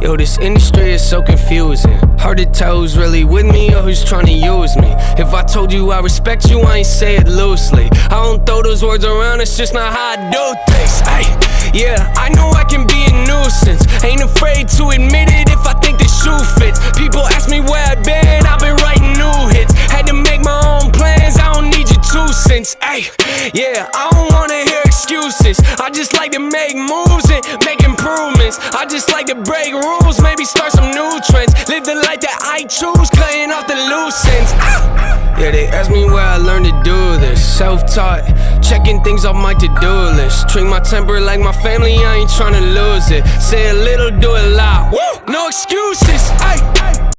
Yo, this industry is so confusing. Hard to tell who's really with me or who's trying to use me. If I told you I respect you, I ain't say it loosely. I don't throw those words around, it's just not how I do things. Ay, yeah, I know I can be a nuisance. Ain't afraid to admit it if I think the shoe fits. People ask me where I've been, I've been writing new hits. Had to make my own plans, I don't need your 2 cents. Ay, yeah, I don't wanna hear excuses. I just like to make moves and make improvements. I just like to break rules, maybe start some new trends. Live the life that I choose, cutting off the loose ends. Yeah, they ask me where I learned to do this. Self-taught, checking things off my to-do list. Treat my temper like my family, I ain't tryna lose it. Say a little, do a lot. Woo! No excuses, ay.